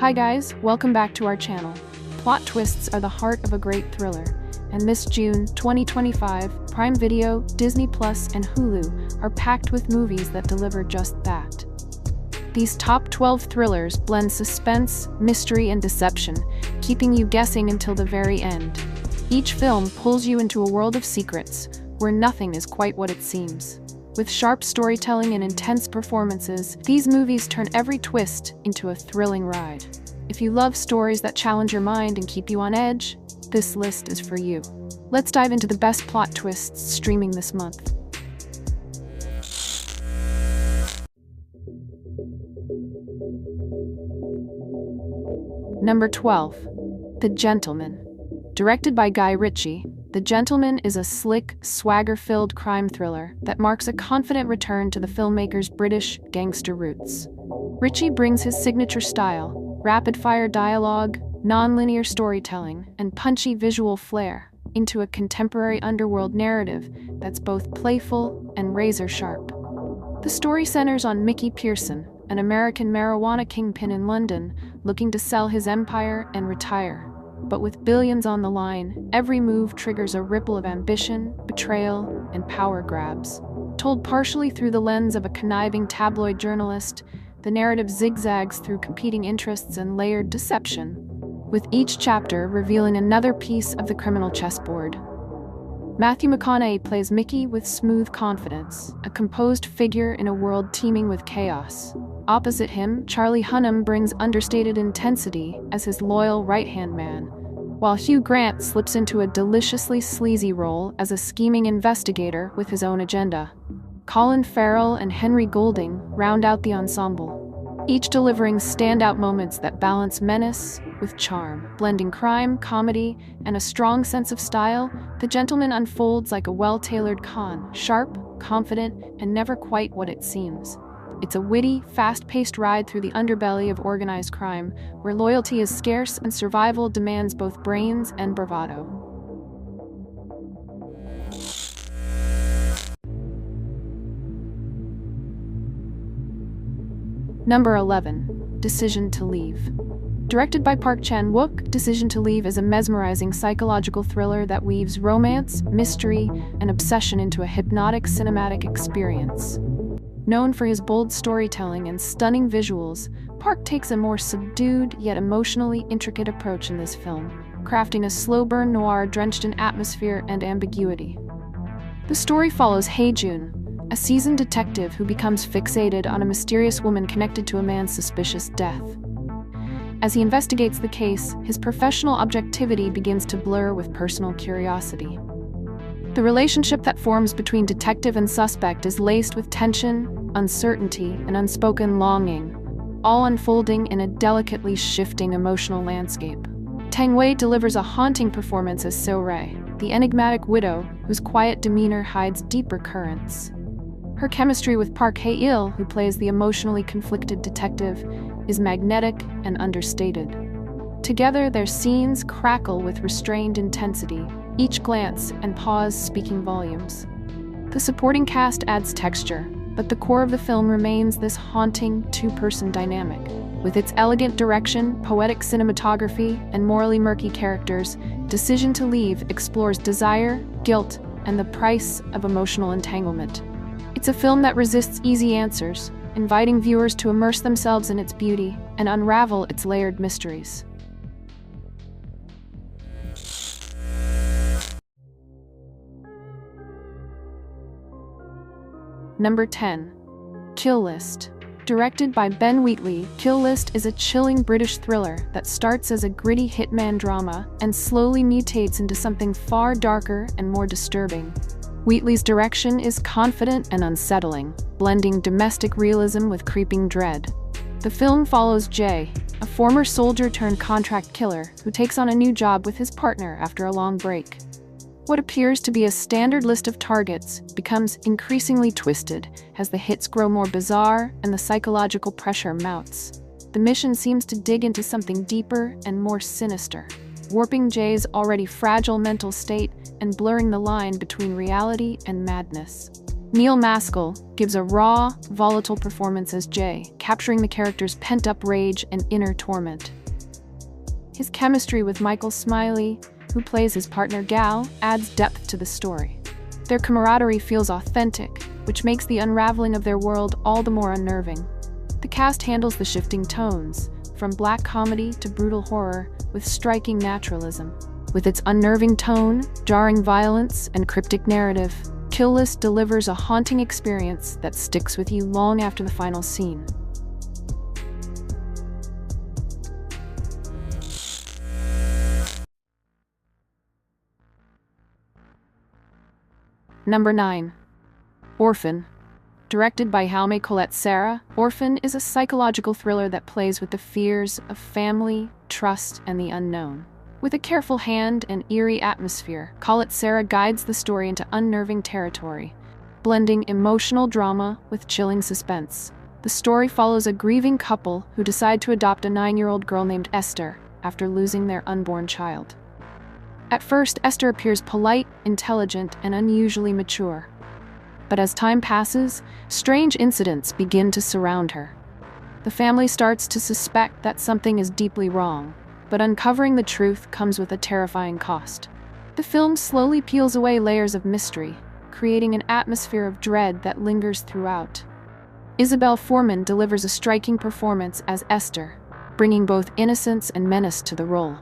Hi guys, welcome back to our channel. Plot twists are the heart of a great thriller, and this June 2025, Prime Video, Disney Plus, and Hulu are packed with movies that deliver just that. These top 12 thrillers blend suspense, mystery, and deception, keeping you guessing until the very end. Each film pulls you into a world of secrets, where nothing is quite what it seems. With sharp storytelling and intense performances, these movies turn every twist into a thrilling ride. If you love stories that challenge your mind and keep you on edge, this list is for you. Let's dive into the best plot twists streaming this month. Number 12. The Gentleman. Directed by Guy Ritchie, The Gentleman is a slick, swagger-filled crime thriller that marks a confident return to the filmmaker's British gangster roots. Ritchie brings his signature style, rapid-fire dialogue, non-linear storytelling, and punchy visual flair into a contemporary underworld narrative that's both playful and razor-sharp. The story centers on Mickey Pearson, an American marijuana kingpin in London, looking to sell his empire and retire. But with billions on the line, every move triggers a ripple of ambition, betrayal, and power grabs. Told partially through the lens of a conniving tabloid journalist, the narrative zigzags through competing interests and layered deception, with each chapter revealing another piece of the criminal chessboard. Matthew McConaughey plays Mickey with smooth confidence, a composed figure in a world teeming with chaos. Opposite him, Charlie Hunnam brings understated intensity as his loyal right-hand man, while Hugh Grant slips into a deliciously sleazy role as a scheming investigator with his own agenda. Colin Farrell and Henry Golding round out the ensemble, each delivering standout moments that balance menace with charm. Blending crime, comedy, and a strong sense of style, The Gentleman unfolds like a well-tailored con, sharp, confident, and never quite what it seems. It's a witty, fast-paced ride through the underbelly of organized crime, where loyalty is scarce and survival demands both brains and bravado. Number 11. Decision to Leave. Directed by Park Chan-wook, Decision to Leave is a mesmerizing psychological thriller that weaves romance, mystery, and obsession into a hypnotic cinematic experience. Known for his bold storytelling and stunning visuals, Park takes a more subdued yet emotionally intricate approach in this film, crafting a slow-burn noir drenched in atmosphere and ambiguity. The story follows Hae-jun, a seasoned detective who becomes fixated on a mysterious woman connected to a man's suspicious death. As he investigates the case, his professional objectivity begins to blur with personal curiosity. The relationship that forms between detective and suspect is laced with tension, uncertainty, and unspoken longing, all unfolding in a delicately shifting emotional landscape. Tang Wei delivers a haunting performance as So-rae, the enigmatic widow whose quiet demeanor hides deeper currents. Her chemistry with Park Hae-il, who plays the emotionally conflicted detective, is magnetic and understated. Together, their scenes crackle with restrained intensity, each glance and pause speaking volumes. The supporting cast adds texture, but the core of the film remains this haunting two-person dynamic. With its elegant direction, poetic cinematography, and morally murky characters, Decision to Leave explores desire, guilt, and the price of emotional entanglement. It's a film that resists easy answers, inviting viewers to immerse themselves in its beauty and unravel its layered mysteries. Number 10. Kill List. Directed by Ben Wheatley, Kill List is a chilling British thriller that starts as a gritty hitman drama and slowly mutates into something far darker and more disturbing. Wheatley's direction is confident and unsettling, blending domestic realism with creeping dread. The film follows Jay, a former soldier-turned-contract killer who takes on a new job with his partner after a long break. What appears to be a standard list of targets becomes increasingly twisted as the hits grow more bizarre and the psychological pressure mounts. The mission seems to dig into something deeper and more sinister, warping Jay's already fragile mental state and blurring the line between reality and madness. Neil Maskell gives a raw, volatile performance as Jay, capturing the character's pent-up rage and inner torment. His chemistry with Michael Smiley, who plays his partner Gal, adds depth to the story. Their camaraderie feels authentic, which makes the unraveling of their world all the more unnerving. The cast handles the shifting tones, from black comedy to brutal horror, with striking naturalism. With its unnerving tone, jarring violence, and cryptic narrative, Kill List delivers a haunting experience that sticks with you long after the final scene. Number 9. Orphan. Directed by Jaume Collet-Serra, Orphan is a psychological thriller that plays with the fears of family, trust, and the unknown. With a careful hand and eerie atmosphere, Collet-Serra guides the story into unnerving territory, blending emotional drama with chilling suspense. The story follows a grieving couple who decide to adopt a 9-year-old girl named Esther after losing their unborn child. At first, Esther appears polite, intelligent, and unusually mature. But as time passes, strange incidents begin to surround her. The family starts to suspect that something is deeply wrong, but uncovering the truth comes with a terrifying cost. The film slowly peels away layers of mystery, creating an atmosphere of dread that lingers throughout. Isabel Foreman delivers a striking performance as Esther, bringing both innocence and menace to the role.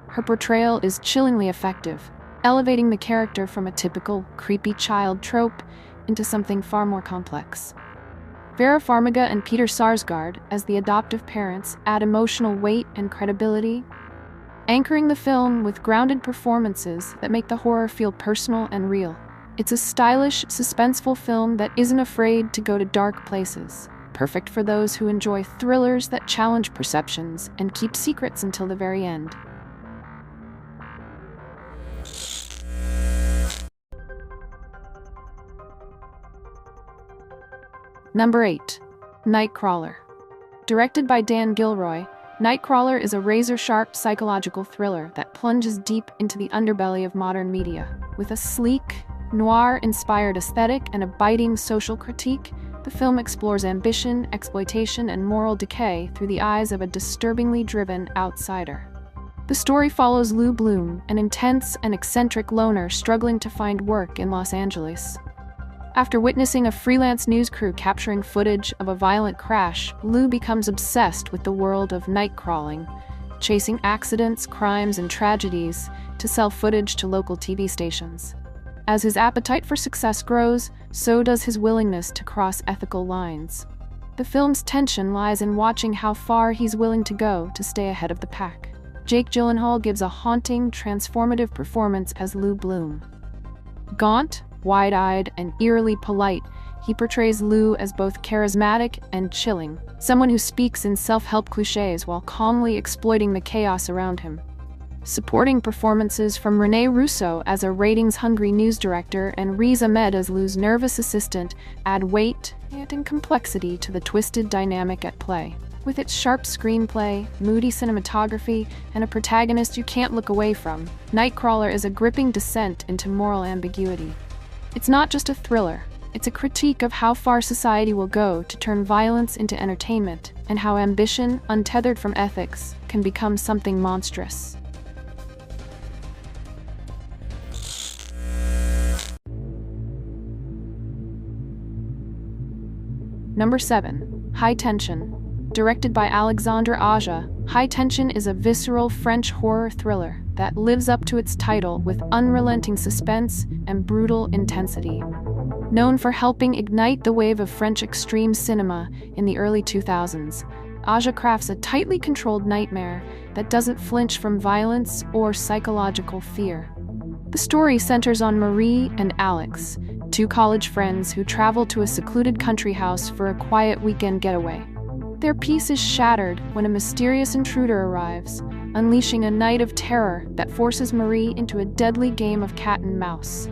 Her portrayal is chillingly effective, elevating the character from a typical creepy child trope into something far more complex. Vera Farmiga and Peter Sarsgaard, as the adoptive parents, add emotional weight and credibility, anchoring the film with grounded performances that make the horror feel personal and real. It's a stylish, suspenseful film that isn't afraid to go to dark places, perfect for those who enjoy thrillers that challenge perceptions and keep secrets until the very end. Number 8. Nightcrawler. Directed by Dan Gilroy, Nightcrawler is a razor-sharp psychological thriller that plunges deep into the underbelly of modern media. With a sleek, noir-inspired aesthetic and a biting social critique, the film explores ambition, exploitation, and moral decay through the eyes of a disturbingly driven outsider. The story follows Lou Bloom, an intense and eccentric loner struggling to find work in Los Angeles. After witnessing a freelance news crew capturing footage of a violent crash, Lou becomes obsessed with the world of night crawling, chasing accidents, crimes, and tragedies to sell footage to local TV stations. As his appetite for success grows, so does his willingness to cross ethical lines. The film's tension lies in watching how far he's willing to go to stay ahead of the pack. Jake Gyllenhaal gives a haunting, transformative performance as Lou Bloom. Gaunt, wide-eyed, and eerily polite, he portrays Lou as both charismatic and chilling, someone who speaks in self-help cliches while calmly exploiting the chaos around him. Supporting performances from Rene Russo as a ratings-hungry news director and Riz Ahmed as Lou's nervous assistant add weight and complexity to the twisted dynamic at play. With its sharp screenplay, moody cinematography, and a protagonist you can't look away from, Nightcrawler is a gripping descent into moral ambiguity. It's not just a thriller, it's a critique of how far society will go to turn violence into entertainment, and how ambition, untethered from ethics, can become something monstrous. Number 7. High Tension. Directed by Alexandre Aja, High Tension is a visceral French horror thriller that lives up to its title with unrelenting suspense and brutal intensity. Known for helping ignite the wave of French extreme cinema in the early 2000s, Aja crafts a tightly controlled nightmare that doesn't flinch from violence or psychological fear. The story centers on Marie and Alex, two college friends who travel to a secluded country house for a quiet weekend getaway. Their peace is shattered when a mysterious intruder arrives, unleashing a night of terror that forces Marie into a deadly game of cat and mouse.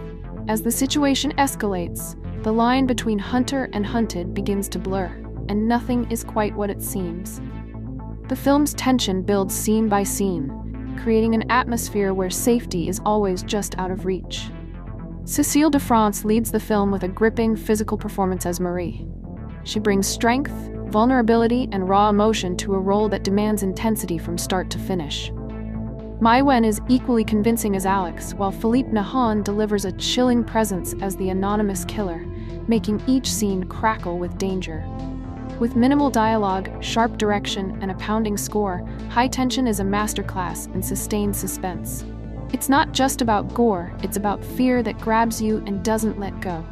As the situation escalates, the line between hunter and hunted begins to blur, and nothing is quite what it seems. The film's tension builds scene by scene, creating an atmosphere where safety is always just out of reach. Cécile de France leads the film with a gripping physical performance as Marie. She brings strength, vulnerability, and raw emotion to a role that demands intensity from start to finish. Mai Wen is equally convincing as Alex, while Philippe Nahon delivers a chilling presence as the anonymous killer, making each scene crackle with danger. With minimal dialogue, sharp direction, and a pounding score, High Tension is a masterclass in sustained suspense. It's not just about gore, it's about fear that grabs you and doesn't let go.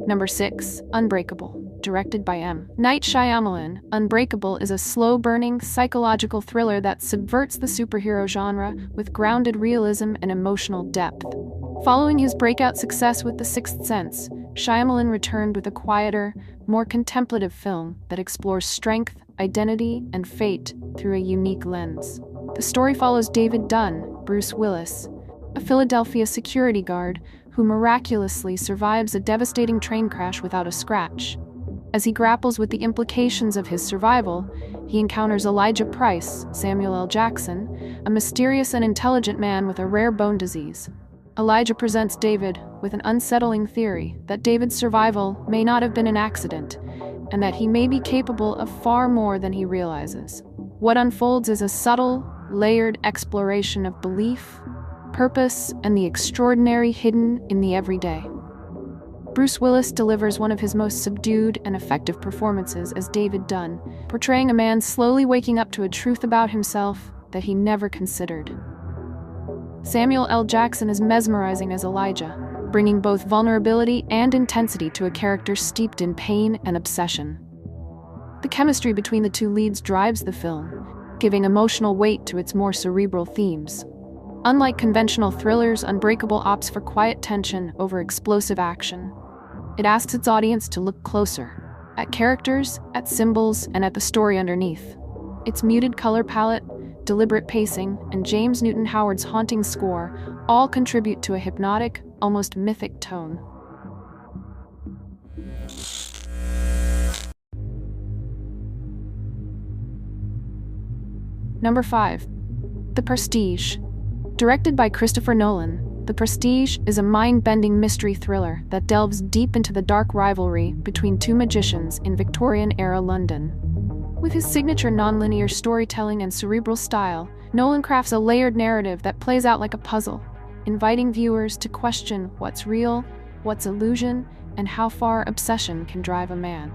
Number 6. Unbreakable, directed by M. Night Shyamalan. Unbreakable is a slow-burning, psychological thriller that subverts the superhero genre with grounded realism and emotional depth. Following his breakout success with The Sixth Sense, Shyamalan returned with a quieter, more contemplative film that explores strength, identity, and fate through a unique lens. The story follows David Dunn, Bruce Willis, a Philadelphia security guard who miraculously survives a devastating train crash without a scratch. As he grapples with the implications of his survival, he encounters Elijah Price, Samuel L. Jackson, a mysterious and intelligent man with a rare bone disease. Elijah presents David with an unsettling theory that David's survival may not have been an accident, and that he may be capable of far more than he realizes. What unfolds is a subtle, layered exploration of belief, purpose, and the extraordinary hidden in the everyday. Bruce Willis delivers one of his most subdued and effective performances as David Dunn, portraying a man slowly waking up to a truth about himself that he never considered. Samuel L. Jackson is mesmerizing as Elijah, bringing both vulnerability and intensity to a character steeped in pain and obsession. The chemistry between the two leads drives the film, giving emotional weight to its more cerebral themes. Unlike conventional thrillers, Unbreakable opts for quiet tension over explosive action. It asks its audience to look closer, at characters, at symbols, and at the story underneath. Its muted color palette, deliberate pacing, and James Newton Howard's haunting score all contribute to a hypnotic, almost mythic tone. Number 5. The Prestige. Directed by Christopher Nolan, The Prestige is a mind-bending mystery thriller that delves deep into the dark rivalry between two magicians in Victorian-era London. With his signature nonlinear storytelling and cerebral style, Nolan crafts a layered narrative that plays out like a puzzle, inviting viewers to question what's real, what's illusion, and how far obsession can drive a man.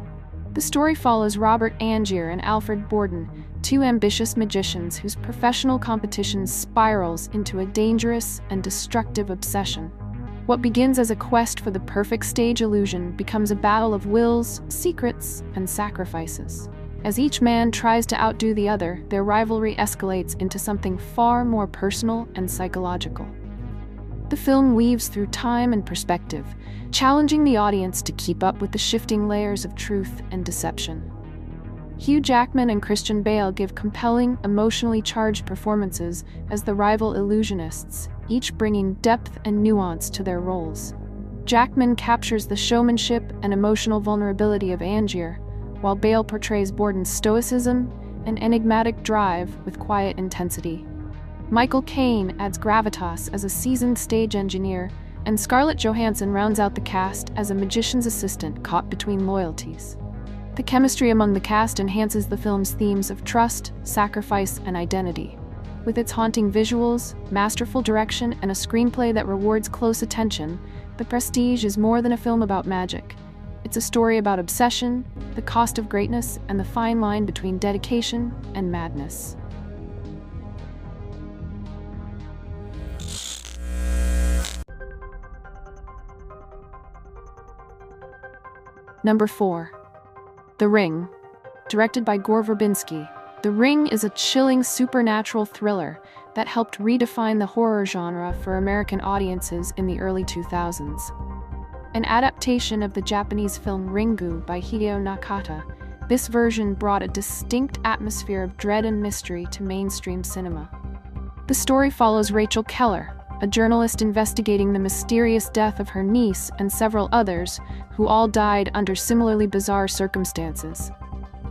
The story follows Robert Angier and Alfred Borden, two ambitious magicians whose professional competition spirals into a dangerous and destructive obsession. What begins as a quest for the perfect stage illusion becomes a battle of wills, secrets, and sacrifices. As each man tries to outdo the other, their rivalry escalates into something far more personal and psychological. The film weaves through time and perspective, challenging the audience to keep up with the shifting layers of truth and deception. Hugh Jackman and Christian Bale give compelling, emotionally charged performances as the rival illusionists, each bringing depth and nuance to their roles. Jackman captures the showmanship and emotional vulnerability of Angier, while Bale portrays Borden's stoicism and enigmatic drive with quiet intensity. Michael Caine adds gravitas as a seasoned stage engineer, and Scarlett Johansson rounds out the cast as a magician's assistant caught between loyalties. The chemistry among the cast enhances the film's themes of trust, sacrifice, and identity. With its haunting visuals, masterful direction, and a screenplay that rewards close attention, The Prestige is more than a film about magic. It's a story about obsession, the cost of greatness, and the fine line between dedication and madness. Number 4. The Ring. Directed by Gore Verbinski, The Ring is a chilling supernatural thriller that helped redefine the horror genre for American audiences in the early 2000s. An adaptation of the Japanese film Ringu by Hideo Nakata, this version brought a distinct atmosphere of dread and mystery to mainstream cinema. The story follows Rachel Keller, a journalist investigating the mysterious death of her niece and several others who all died under similarly bizarre circumstances.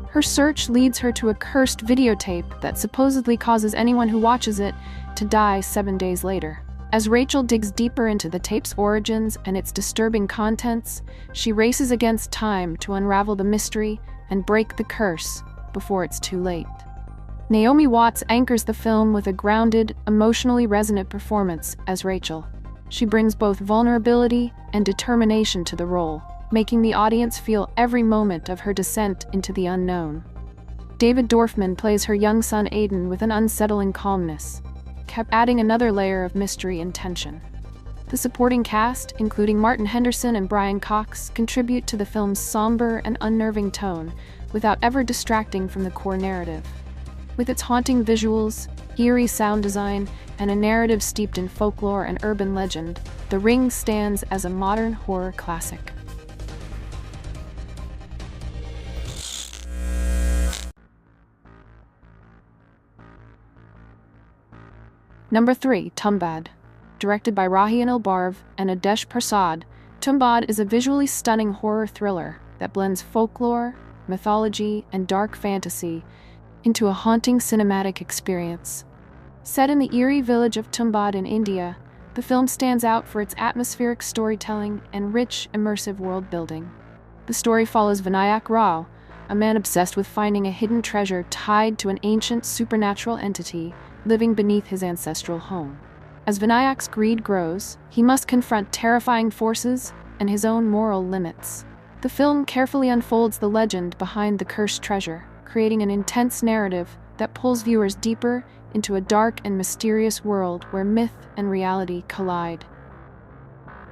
Her search leads her to a cursed videotape that supposedly causes anyone who watches it to die 7 days later. As Rachel digs deeper into the tape's origins and its disturbing contents, she races against time to unravel the mystery and break the curse before it's too late. Naomi Watts anchors the film with a grounded, emotionally resonant performance as Rachel. She brings both vulnerability and determination to the role, making the audience feel every moment of her descent into the unknown. David Dorfman plays her young son Aiden with an unsettling calmness, kept adding another layer of mystery and tension. The supporting cast, including Martin Henderson and Brian Cox, contribute to the film's somber and unnerving tone without ever distracting from the core narrative. With its haunting visuals, eerie sound design, and a narrative steeped in folklore and urban legend, The Ring stands as a modern horror classic. Number 3. Tumbad. Directed by Rahian Albarv and Adesh Prasad, Tumbad is a visually stunning horror thriller that blends folklore, mythology, and dark fantasy into a haunting cinematic experience. Set in the eerie village of Tumbad in India, the film stands out for its atmospheric storytelling and rich, immersive world-building. The story follows Vinayak Rao, a man obsessed with finding a hidden treasure tied to an ancient supernatural entity living beneath his ancestral home. As Vinayak's greed grows, he must confront terrifying forces and his own moral limits. The film carefully unfolds the legend behind the cursed treasure, creating an intense narrative that pulls viewers deeper into a dark and mysterious world where myth and reality collide.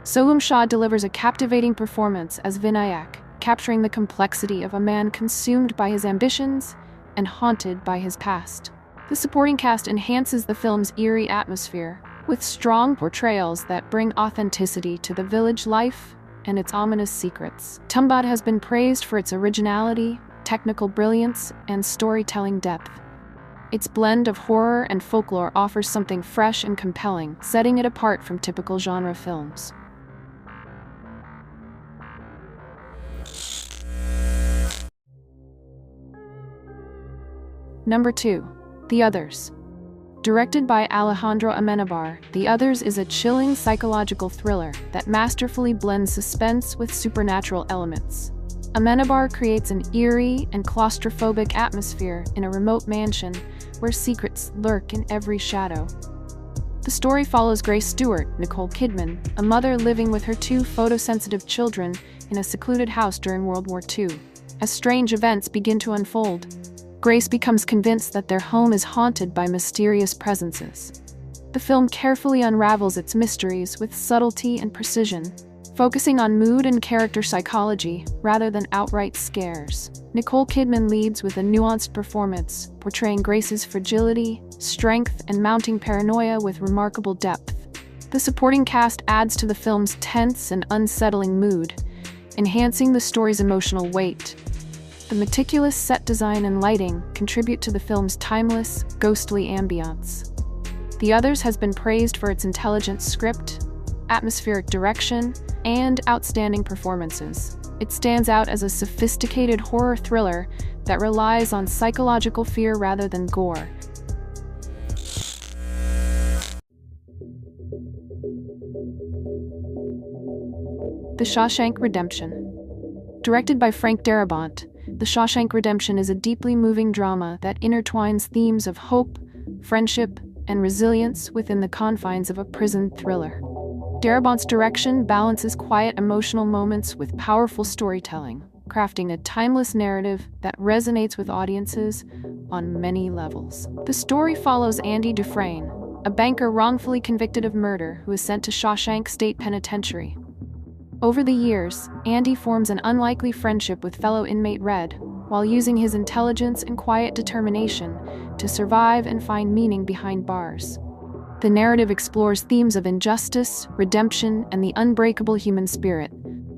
Soham Shah delivers a captivating performance as Vinayak, capturing the complexity of a man consumed by his ambitions and haunted by his past. The supporting cast enhances the film's eerie atmosphere, with strong portrayals that bring authenticity to the village life and its ominous secrets. Tumbad has been praised for its originality, technical brilliance, and storytelling depth. Its blend of horror and folklore offers something fresh and compelling, setting it apart from typical genre films. Number 2. The Others. Directed by Alejandro Amenabar, The Others is a chilling psychological thriller that masterfully blends suspense with supernatural elements. Amenabar creates an eerie and claustrophobic atmosphere in a remote mansion where secrets lurk in every shadow. The story follows Grace Stewart, Nicole Kidman, a mother living with her 2 photosensitive children in a secluded house during World War II. As strange events begin to unfold, Grace becomes convinced that their home is haunted by mysterious presences. The film carefully unravels its mysteries with subtlety and precision, focusing on mood and character psychology rather than outright scares. Nicole Kidman leads with a nuanced performance, portraying Grace's fragility, strength, and mounting paranoia with remarkable depth. The supporting cast adds to the film's tense and unsettling mood, enhancing the story's emotional weight. The meticulous set design and lighting contribute to the film's timeless, ghostly ambiance. The Others has been praised for its intelligent script, atmospheric direction, and outstanding performances. It stands out as a sophisticated horror thriller that relies on psychological fear rather than gore. The Shashank Redemption. Directed by Frank Darabont, The Shashank Redemption is a deeply moving drama that intertwines themes of hope, friendship, and resilience within the confines of a prison thriller. Darabont's direction balances quiet emotional moments with powerful storytelling, crafting a timeless narrative that resonates with audiences on many levels. The story follows Andy Dufresne, a banker wrongfully convicted of murder who is sent to Shawshank State Penitentiary. Over the years, Andy forms an unlikely friendship with fellow inmate Red, while using his intelligence and quiet determination to survive and find meaning behind bars. The narrative explores themes of injustice, redemption, and the unbreakable human spirit,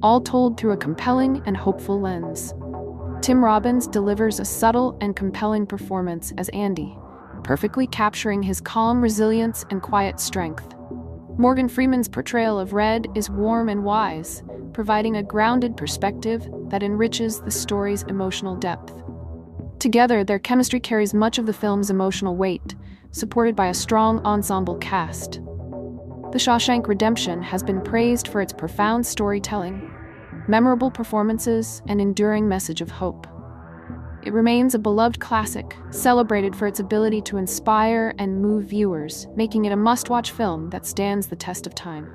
all told through a compelling and hopeful lens. Tim Robbins delivers a subtle and compelling performance as Andy, perfectly capturing his calm resilience and quiet strength. Morgan Freeman's portrayal of Red is warm and wise, providing a grounded perspective that enriches the story's emotional depth. Together, their chemistry carries much of the film's emotional weight, supported by a strong ensemble cast. The Shashank Redemption has been praised for its profound storytelling, memorable performances, and enduring message of hope. It remains a beloved classic, celebrated for its ability to inspire and move viewers, making it a must-watch film that stands the test of time.